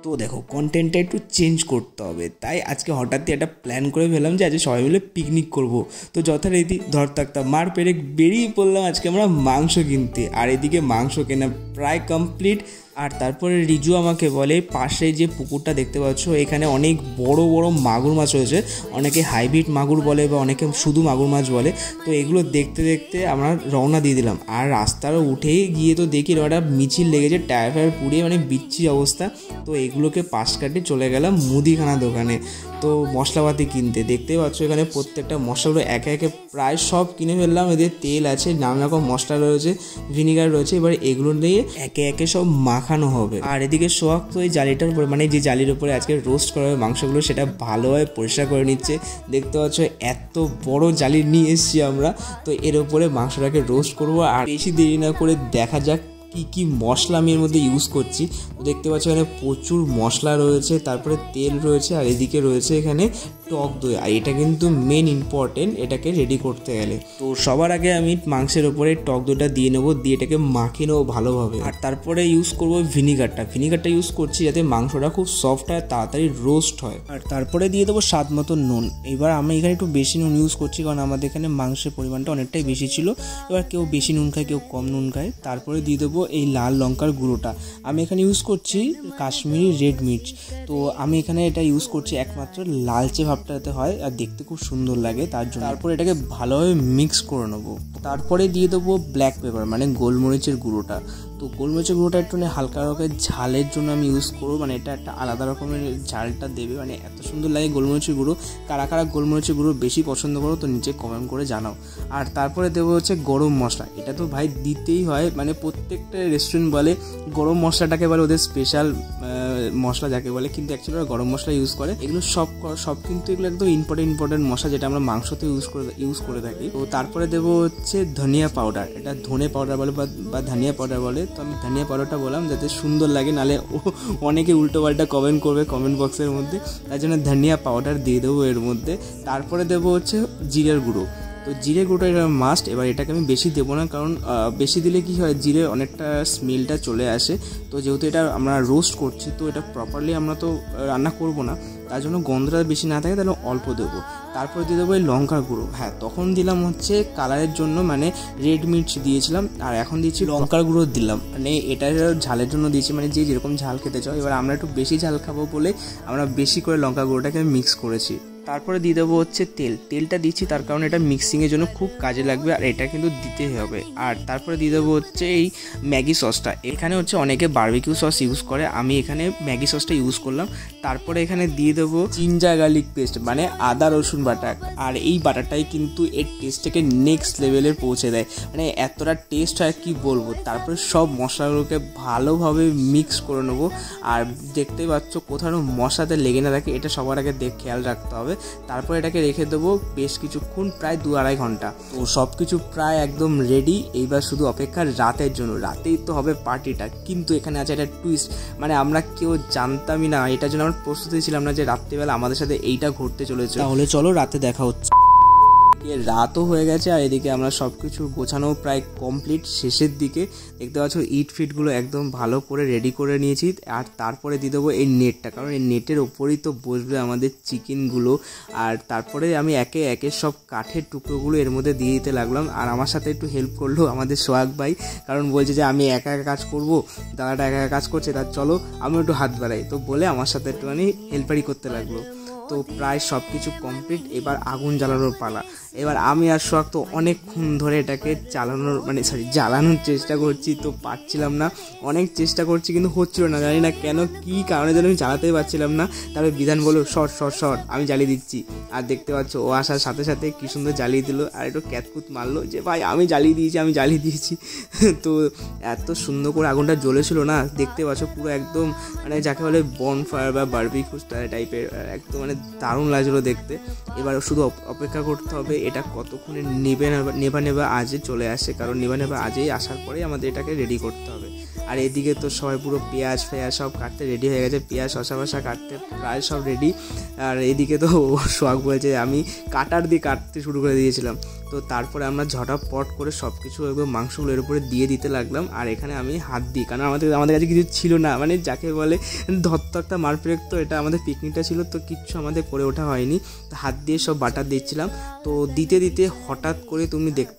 তো দেখো কন্টেন্টটা একটু চেঞ্জ করতে হবে, তাই আজকে হঠাৎই একটা প্ল্যান করে ফেললাম যে আজকে সবাই মিলে পিকনিক করব। তো যথারীতি ধর থাকতাম মার পেরে বেরিয়ে পড়লাম আজকে আমরা মাংস কিনতে। আর এদিকে মাংস কেনা প্রায় কমপ্লিট। আর তারপরে রিজু আমাকে বলে পাশে যে পুকুরটা দেখতে পাচ্ছ এখানে অনেক বড় বড় মাগুর মাছ রয়েছে, অনেকে হাইব্রিড মাগুর বলে বা অনেকে শুধু মাগুর মাছ বলে। তো এগুলো দেখতে দেখতে আমরা রওনা দিয়ে দিলাম। আর রাস্তার উঠেই গিয়ে তো দেখি একটা মিছিল লেগেছে, টায়ার ফায়ার পুড়িয়ে মানে বিচ্ছিরি অবস্থা। তো এগুলোকে পাশ কাটিয়ে চলে গেলাম মুদিখানা দোকানে তো মশলাপাতি কিনতে। দেখতেই পাচ্ছ এখানে প্রত্যেকটা মশলাগুলো একে একে প্রায় সব কিনে ফেললাম। এদের তেল আছে, নানা রকম মশলা রয়েছে, ভিনিগার রয়েছে, এবার এগুলো নিয়ে একে একে সব মাখানো হবে। আর এদিকে সোহাগ তো এই জালিটার উপরে মানে যে জালির উপরে আজকে রোস্ট করা হবে মাংসগুলো সেটা ভালোভাবে পরিষ্কার করে নিচ্ছে। দেখতে পাচ্ছ এত বড় জালি নিয়ে এসেছি আমরা, তো এর উপরে মাংসটাকে রোস্ট করবো। আর বেশি দেরি না করে দেখা যাক কি কি মশলা আমি এর মধ্যে ইউজ করছি। তো দেখতে পাচ্ছ এখানে প্রচুর মশলা রয়েছে, তারপরে তেল রয়েছে, আর এদিকে রয়েছে এখানে টক দই। আর এটা কিন্তু মেন ইম্পর্টেন্ট এটাকে রেডি করতে গেলে। তো সবার আগে আমি মাংসের ওপরে টক দইটা দিয়ে নেবো, দিয়ে এটাকে মাখিয়ে নেবো ভালোভাবে। আর তারপরে ইউজ করবো ভিনিগারটা ইউজ করছি যাতে মাংসটা খুব সফট হয়, তাড়াতাড়ি রোস্ট হয়। আর তারপরে দিয়ে দেবো স্বাদ মতো নুন। এবার আমি এখানে একটু বেশি নুন ইউজ করছি কারণ আমাদের এখানে মাংসের পরিমাণটা অনেকটাই বেশি ছিল। এবার কেউ বেশি নুন খায়, কেউ কম নুন খায়। তারপরে দিয়ে দেবো এই লাল লঙ্কার গুঁড়োটা। আমি এখানে ইউজ করছি কাশ্মীরি রেড মির্চ। তো আমি এখানে এটা ইউজ করছি একমাত্র লালচে ভাবটাতে হয় আর দেখতে খুব সুন্দর লাগে তার জন্য। তারপরে এটাকে ভালোভাবে মিক্স করে নেবো। তারপরে দিয়ে দেবো ব্ল্যাক পেপার মানে গোলমরিচের গুঁড়োটা। তো গোলমরিচের গুঁড়োটা একটু হালকা রকমের ঝালের জন্য আমি ইউজ করবো, মানে এটা একটা আলাদা রকমের ঝালটা দেবে, মানে এত সুন্দর লাগে গোলমরিচের গুঁড়ো। কারা কারা গোলমরিচের গুঁড়ো বেশি পছন্দ করো তো নিচে কমেন্ট করে জানাও। আর তারপরে দেবো হচ্ছে গরম মশলা। এটা তো ভাই দিতেই হয়, মানে প্রত্যেকটা রেস্টুরেন্ট বলে গরম মশলাটাকে বলে ওদের স্পেশাল মশলা যাকে বলে, কিন্তু অ্যাকচুয়ালি ওরা গরম মশলা ইউজ করে। এগুলো সব কিন্তু এগুলো একদম ইম্পর্টেন্ট মশলা যেটা আমরা মাংসতে ইউজ করে থাকি। তো তারপরে দেবো হচ্ছে ধনিয়া পাউডার। এটা ধনে পাউডার বলে বা ধনিয়া পাউডার বলে, তো আমি ধনিয়া পাউডারটা বললাম যাতে সুন্দর লাগে, নাহলে অনেকে উল্টো পাল্টা কমেন্ট করবে কমেন্ট বক্সের মধ্যে, তার জন্য ধনিয়া পাউডার দিয়ে দেবো এর মধ্যে। তারপরে দেবো হচ্ছে জিরের গুঁড়ো। তো জিরে গুঁড়োটা এটা মাস্ট। এবার এটাকে আমি বেশি দেবো না কারণ বেশি দিলে কি হয় জিরে অনেকটা স্মেলটা চলে আসে। তো যেহেতু এটা আমরা রোস্ট করছি তো এটা প্রপারলি আমরা তো রান্না করব না, তার জন্য গন্ধটা বেশি না থাকে তাহলে অল্প দেবো। তারপরে দিয়ে দেবো এই লঙ্কার গুঁড়ো। হ্যাঁ তখন দিলাম হচ্ছে কালারের জন্য, মানে রেড মির্চ দিয়েছিলাম, আর এখন দিচ্ছি লঙ্কার গুঁড়ো দিলাম, মানে এটা ঝালের জন্য দিয়েছি, মানে যে যেরকম ঝাল খেতে চাও। এবার আমরা একটু বেশি ঝাল খাবো বলে আমরা বেশি করে লঙ্কা গুঁড়োটাকে মিক্স করেছি। তারপরে দিয়ে দেবো হচ্ছে তেলটা দিচ্ছি তার কারণে এটা মিক্সিংয়ের জন্য খুব কাজে লাগবে, আর এটা কিন্তু দিতেই হবে। আর তারপরে দিয়ে দেবো হচ্ছে এই ম্যাগি সসটা। এখানে হচ্ছে অনেকে বারবিকিউ সস ইউজ করে, আমি এখানে ম্যাগি সসটা ইউজ করলাম। তারপরে এখানে দিয়ে দেবো জিঞ্জার গার্লিক পেস্ট মানে আদা রসুন বাটা। আর এই বাটাটাই কিন্তু এর টেস্টটাকে নেক্সট লেভেলে পৌঁছে দেয়, মানে এতটা টেস্ট হয় কি বলবো। তারপরে সব মশলাগুলোকে ভালোভাবে মিক্স করে নেবো। আর দেখতেই পাচ্ছ কোথাও মশলাতে লেগে না থাকে, এটা সবার আগে খেয়াল রাখতে হবে। তারপর এটাকে রেখে দেবো বেশ কিছুক্ষণ, প্রায় 2-2.5 ঘন্টা। তো সব কিছু প্রায় একদম রেডি। এইবার শুধু অপেক্ষা রাতের জন্য। রাতেই তো হবে পার্টিটা, কিন্তু এখানে আছে একটা টুইস্ট, মানে আমরা কেউ জানতামই না, এটার জন্য আমরা প্রস্তুতি ছিলাম না যে রাত্রিবেলা আমাদের সাথে এইটা ঘটতে চলেছে। তাহলে চলো রাতে দেখা হচ্ছে। রাতও হয়ে গেছে আর এদিকে আমরা সব কিছু গোছানো প্রায় কমপ্লিট, শেষের দিকে। দেখতে পাচ্ছ ফিটগুলো একদম ভালো করে রেডি করে নিয়েছি। আর তারপরে দিয়ে দেবো এই নেটটা, কারণ এই নেটের ওপরেই তো বসবে আমাদের চিকেনগুলো। আর তারপরে আমি একে একে সব কাঠের টুকরোগুলো এর মধ্যে দিয়ে দিতে লাগলাম। আর আমার সাথে একটু হেল্প করলো আমাদের সোহাগ ভাই, কারণ বলছে যে আমি একা কাজ করব, দাদাটা একা কাজ করছে, তার চলো আমি একটু হাত বাড়াই, তো বলে আমার সাথে একটুখানি হেল্পারি করতে লাগলো। তো প্রায় সব কিছু কমপ্লিট। এবার আগুন জ্বালানোর পালা। এবার আমি আর সোহাগ তো অনেকক্ষণ ধরে এটাকে জ্বালানোর চেষ্টা করছি, তো পারছিলাম না। অনেক চেষ্টা করছি কিন্তু হচ্ছিল না, জানি না কেন কী কারণে যেন আমি জ্বালাতেই পারছিলাম না। তারপরে বিধান বললো শর্ট আমি জ্বালিয়ে দিচ্ছি। আর দেখতে পাচ্ছ ও আসার সাথে সাথে কী সুন্দর জ্বালিয়ে দিল, আর একটু ক্যাতকুত মারলো যে ভাই আমি জ্বালিয়ে দিয়েছি। তো এত সুন্দর করে আগুনটা জ্বলেছিল না, দেখতে পাচ্ছ পুরো একদম মানে যাকে বলে বনফায়ার বা বারবিকিউ টাইপের, একদম মানে দারুণ লাগছিলো দেখতে। এবার শুধু অপেক্ষা করতে হবে এটা কতক্ষণে নেভা আজে চলে আসে, কারণ নেভা আজেই আসার পরেই আমাদের এটাকে রেডি করতে হবে। আর এদিকে তো সবাই পুরো পেঁয়াজ ফেয়াজ সব কাটতে রেডি হয়ে গেছে, পেঁয়াজ শসা ফসা কাটতে প্রায় সব রেডি। আর এদিকে তো সোহাগ বলছে আমি কাটার দিয়ে কাটতে শুরু করে দিয়েছিলাম। তো তারপরে আমরা ঝটাপট করে সব কিছু একদম মাংসগুলো এর উপরে দিয়ে দিতে লাগলাম। আর এখানে আমি হাত দিই, কারণ আমাদের কাছে কিছু ছিল না, মানে যাকে বলে ধত্তকটা মারপেরেক। তো এটা আমাদের পিকনিকটা ছিল, তো কিচ্ছু আমাদের করে ওঠা হয়নি, তো হাত দিয়ে সব বাটার দিচ্ছিলাম। তো দিতে দিতে হঠাৎ করে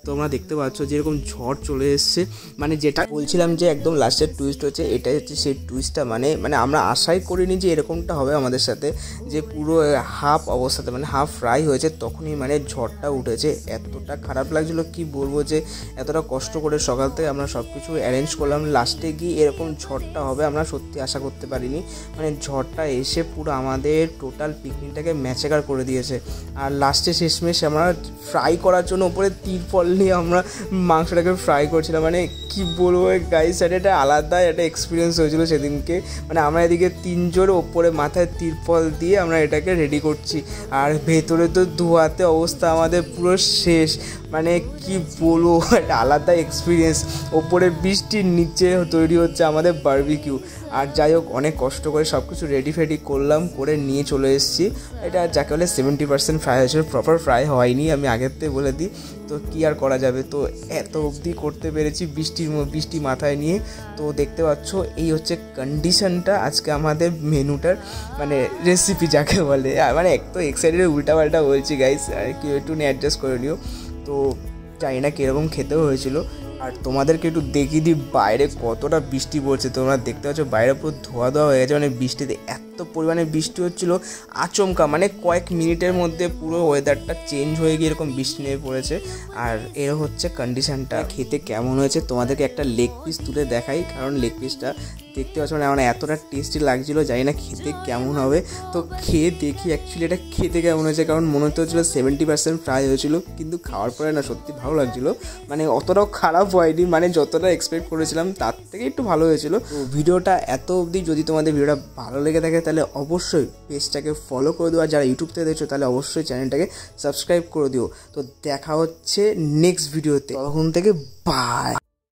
তোমরা দেখতে পাচ্ছ যেরকম ঝড় চলে এসছে, মানে যেটা বলছিলাম যে একদম লাস্টের টুইস্ট হচ্ছে, এটাই হচ্ছে সেই টুইস্টটা। মানে আমরা আশাই করিনি যে এরকমটা হবে আমাদের সাথে, যে পুরো হাফ অবস্থাতে মানে হাফ ফ্রাই হয়েছে তখনই মানে ঝড়টা উঠেছে। এতটা খারাপ লাগছিলো কি বলবো, যে এতটা কষ্ট করে সকাল থেকে আমরা সব কিছু অ্যারেঞ্জ করলাম, লাস্টে গিয়ে এরকম ঝড়টা হবে আমরা সত্যি আশা করতে পারিনি। মানে ঝড়টা এসে পুরো আমাদের টোটাল পিকনিকটাকে ম্যাচেকার করে দিয়েছে। আর লাস্টে শেষমেশ আমরা ফ্রাই করার জন্য উপরে তিরপল নিয়ে আমরা মাংসটাকে ফ্রাই করছিলাম। মানে কি বলবো গাইস, এটা আলাদা একটা এক্সপিরিয়েন্স হয়েছিল সেদিনকে। মানে আমরা এদিকে 3 জন ওপরে মাথায় তিরপল দিয়ে আমরা এটাকে রেডি করছি, আর ভেতরে তো ধোয়াতে অবস্থা আমাদের পুরো শেষ। মানে কি বলবো, একটা আলাদা এক্সপিরিয়েন্স। ওপরে বৃষ্টির নিচে তৈরি হচ্ছে আমাদের বারবিকিউ। আর যাই হোক, অনেক কষ্ট করে সব কিছু রেডি ফেডি করলাম, করে নিয়ে চলে এসেছি। এটা যাকে বলে 70% ফ্রাই হয়েছিল, প্রপার ফ্রাই হয়নি, আমি আগের থেকে বলে দিই। তো কী আর করা যাবে, তো এত অবধি করতে পেরেছি বৃষ্টি মাথায় নিয়ে। তো দেখতে পাচ্ছ এই হচ্ছে কন্ডিশনটা আজকে আমাদের মেনুটার, মানে রেসিপি যাকে বলে। মানে এক তো এক্সাইটেড উল্টাপাল্টা বলছি গাইস, আর কি একটু অ্যাডজাস্ট করে নিও। তো জানি না কীরকম খেতেও হয়েছিল। আর তোমাদেরকে একটু দেখিয়ে দিই বাইরে কতটা বৃষ্টি পড়ছে। তোমরা দেখতে পাচ্ছ বাইরে পুরো ধোয়া হয়ে গেছে, মানে বৃষ্টিতে এত পরিমাণে বৃষ্টি হচ্ছিলো আচমকা, মানে কয়েক মিনিটের মধ্যে পুরো ওয়েদারটা চেঞ্জ হয়ে গিয়ে এরকম বৃষ্টি নেমে পড়েছে। আর এর হচ্ছে কন্ডিশনটা। খেতে কেমন হয়েছে তোমাদেরকে একটা লেগ পিস তুলে দেখাই, কারণ লেগ পিসটা দেখতে পাচ্ছ মানে আমার এতটা টেস্টি লাগছিলো, জানি না খেতে কেমন হবে। তো খেয়ে দেখি অ্যাকচুয়ালি এটা খেতে কেমন হয়েছে, কারণ মনে হতে হচ্ছিলো 70% ফ্রাই হয়েছিল, কিন্তু খাওয়ার পরে না সত্যি ভালো লাগছিলো। মানে অতটাও খারাপ হয়নি, মানে যতটা এক্সপেক্ট করেছিলাম তার থেকে একটু ভালো হয়েছিল। তো ভিডিওটা এত অবধি, যদি তোমাদের ভিডিওটা ভালো লেগে থাকে তাহলে অবশ্যই পেজটাকে ফলো করে দিও, আর যারা ইউটিউব থেকে দেখছো তাহলে অবশ্যই চ্যানেলটাকে সাবস্ক্রাইব করে দিও। তো দেখা হচ্ছে নেক্সট ভিডিওতে, তখন থেকে বাই।